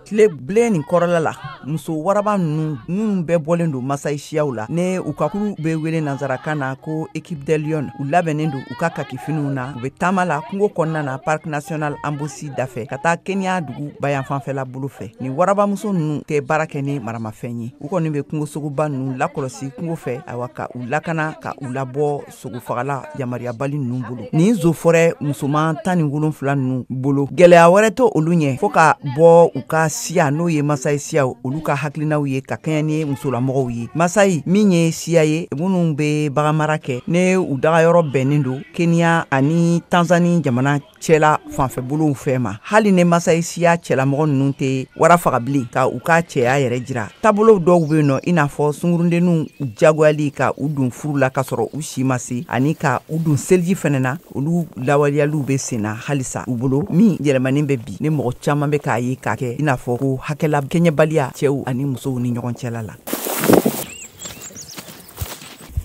tile bilen nin kɔrɔla la muso waraba ninnu bɛɛ bɔlen don Masayi siyaw la ne u ka kuru bɛ wele nanzarakan na ko équipe de Lyon u labɛnnen don u ka kakifiniw na u bɛ taama la kungo kɔnɔna na Parc National Ambosi dafɛ ka taa Kenya dugu bayanfanfɛla bolo fɛ ni warabamuso ninnu tɛ baara kɛ ni maramafɛn ye u kɔni bɛ kungo sogoba ninnu lakɔlɔsi kungo fɛ awa ka u lakana ka u labɔ sogofagala yamariyabali ninnu bolo ni zofɔrɛ musoman 17 ninnu bolo gɛlɛya wɛrɛ to olu ɲɛ fo ka bɔ u ka siya n'o ye Masayi siyaw olu ka hakilinaw ye ka kɛɲɛ ni musolamɔgɔw ye Masayi min ye siya ye minnu bɛ baganmara kɛ ne u dagayɔrɔ bɛnnen don Kenya ani Tanzanie jamana cɛla fanfɛ bolow fɛ ma hali ne Masayi siya cɛlamɔgɔ ninnu tɛ wara faga bilen ka u ka cɛya yɛrɛ jira taabolo dɔw bɛ yen nɔ i n'a fɔ sungurundenninw jagoyali ka u don furu la ka sɔrɔ u si ma se ani ka u don seliji fɛnɛ na olu lawaleyaliw bɛ senna halisa u bolo min yɛlɛmanin bɛ bi ne mɔgɔ caman bɛ k'a ye k'a kɛ i n'a fɔ ko hakɛla kɛɲɛbaliya cɛw ani musow ni ɲɔgɔn cɛla la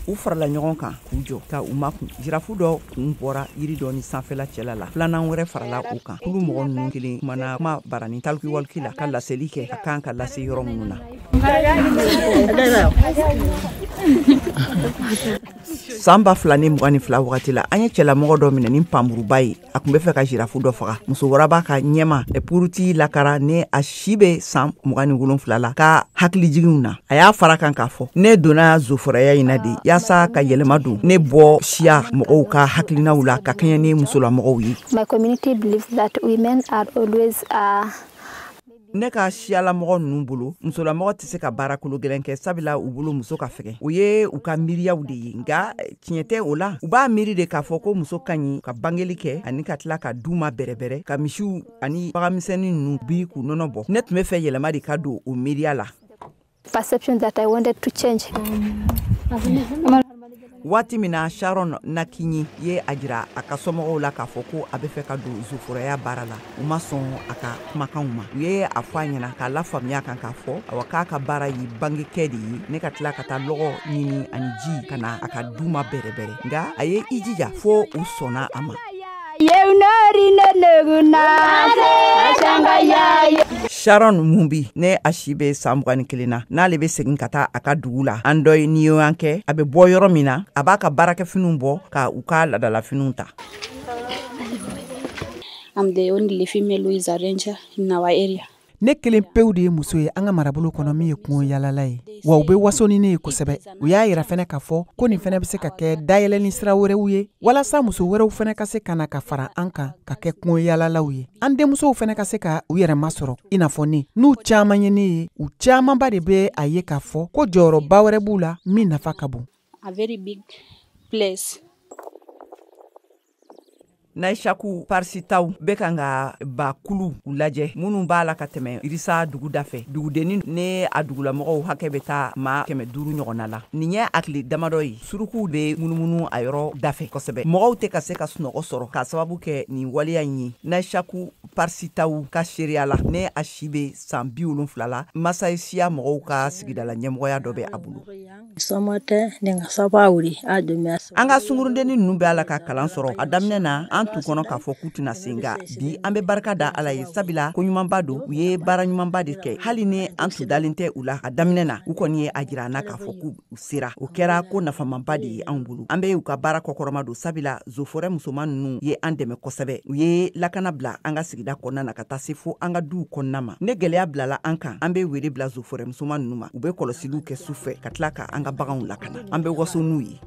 u farala ɲɔgɔn kan k'u jɔ ka u makun jirafu dɔ kun bɔra yiri dɔ ni sanfɛla cɛla la filanan wɛrɛ farala u kan kulu mɔgɔ ninnu kelen kumana kuma barani talkiwalki la ka laseli kɛ ka kan ka lase yɔrɔ minnu na san 2022 wagati la an ye cɛlamɔgɔ dɔ minɛ ni panburuba ye a kun bɛ fɛ ka jirafu dɔ faga muso waraba ka ɲɛma puruti lakara ne a si bɛ san 27 la ka hakilijiginw na a y'a fara kan k'a fɔ ne donna zofɔrɛya in na de yaasa ka yɛlɛma don ne bɔ siya mɔgɔw ka hakilinaw la ka kɛɲɛ ni musolamɔgɔw ye My community believes that women are always ne ka siyalamɔgɔ ninnu bolo musolamɔgɔ tɛ se ka baara kolo gɛlɛn kɛ sabula u bolo muso ka fɛgɛn o ye u ka miiriyaw de ye nka tiɲɛ tɛ o la u b'a miiri de k'a fɔ ko muso ka ɲi ka bangeli kɛ ani ka tila ka du ma bɛrɛbɛrɛ ka misiw ani baganmisɛnnin ninnu bi k'u nɔnɔ bɔ ne tun bɛ fɛ yɛlɛma de ka don o miiriya la perception that I wanted to change. waati min na Sharon Nakinyi ye a jira a ka somɔgɔw la k'a fɔ ko a bɛ fɛ ka don zofɔrɛya baara la u ma sɔn a ka kumakanw ma u ye a fɔ a ɲɛna k'a lafaamuya kan k'a fɔ awa k'a ka baara ye bangekɛ de ye ne ka tila ka taa lɔgɔ ɲini ani ji ka na a ka du ma bɛrɛbɛrɛ nka a ye i jija fo u sɔnna a ma Sharon Mumbi ne a si bɛ san 21 na n'ale bɛ segin ka taa a ka dugu la an dɔ ye ni y'an kɛ a bɛ bɔ yɔrɔ min na a b'a ka baarakɛfiniw bɔ ka u ka ladalafiniw ta I'm the only female who is a ranger in our area. Ne kelen pew de ye muso ye an ka marabolo kɔnɔ min ye kungo yalala ye wa u bɛ waso ni ne ye kosɛbɛ u y'a yira fɛnɛ k'a fɔ ko nin fɛnɛ bɛ se ka kɛ dayɛlɛni sira wɛrɛw ye walasa muso wɛrɛw fɛnɛ ka se ka na ka fara an kan ka kɛ kungo yalalaw ye an denmusow fɛnɛ ka se ka u yɛrɛ masɔrɔ i n'a fɔ ne n'u caman ye ne ye u camanba de bɛ a ye k'a fɔ ko jɔyɔrɔba wɛrɛ b'u la min nafa ka bon A very big place. Naishaku parsitaw bɛ kan ka ba kulu u lajɛ minnu b'a la ka tɛmɛ irisa dugu dafɛ dugudenni ne a dugulamɔgɔw hakɛ bɛ taa ma 500 ɲɔgɔnna la nin ye akili damadɔ ye surukuw bɛ munumunu a yɔrɔ dafɛ kosɛbɛ mɔgɔw tɛ ka se ka sunɔgɔ sɔrɔ ka sababu kɛ nin waleya in ye Naishaku parsitaw ka seereya la ne a si bɛ san 70 la Masayi siya mɔgɔw ka sigidala ɲɛmɔgɔya dɔ bɛ a bolo an ka sungurundenni ninnu bɛ ala ka kalan sɔrɔ a daminɛ na an tun kɔnɔ k'a fɔ k'u tɛna se nga bi an bɛ barika da ala ye sabila ko ɲumanba don u ye baara ɲumanba de kɛ hali ni an tun dalen tɛ u la a daminɛ na u kɔni ye a jira an na k'a fɔ k'u sera o kɛra ko nafamanba de ye anw bolo an bɛ u ka baara kɔkɔrɔma don sabila zofɔrɛ musoman ninnu ye an dɛmɛ kosɛbɛ u ye lakana bila an ka sigida kɔnɔna na ka taa se fo an ka duw kɔnɔna ma ne gɛlɛya bilala an kan an bɛ wele bila zofɔrɛ musoman ninnu ma u bɛ kɔlɔsiliw kɛ sufɛ ka tila ka an ka baganw lakana an bɛ waso n'u ye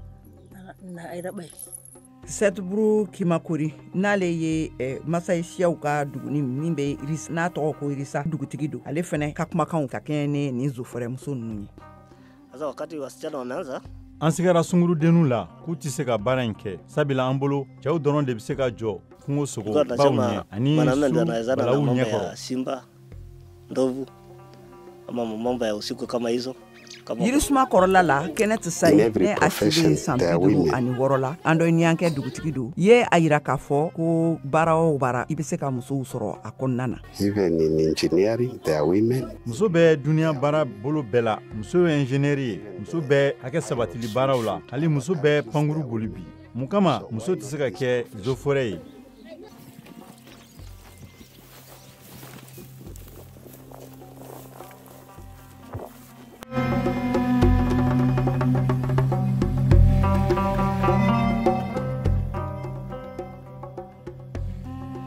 Setburu Kimakori n'ale ye Masayi siyaw ka duguni min bɛ n'a tɔgɔ ko Irisa dugutigi don ale fɛnɛ ka kumakanw ka kɛɲɛ ni nin zofɔrɛ muso ninnu ye wakati wasichana wameanza an sigara sungurudenninw la k'u tɛ se ka baara in kɛ sabila an bolo cɛw dɔrɔn de bɛ se ka jɔ kungo sogo baw ɲɛ ani su balawu ɲɛkɔrɔ simba ndovu ama mambo ya usiku kama hizo Yirisuma kɔrɔla la Kenneth Sayi ne a si bɛ san 56 la an dɔ ɲɛ kɛ dugutigi don ye a yira k'a fɔ ko baara o baara i bɛ se ka musow sɔrɔ a kɔnɔna na even in engineering there are women muso bɛ duniya baara bolo bɛɛ la muso ye ingénieur ye muso bɛ hakɛ sabatili baaraw la hali muso bɛ pankuru boli bi mun kama muso tɛ se ka kɛ zofɔrɛ ye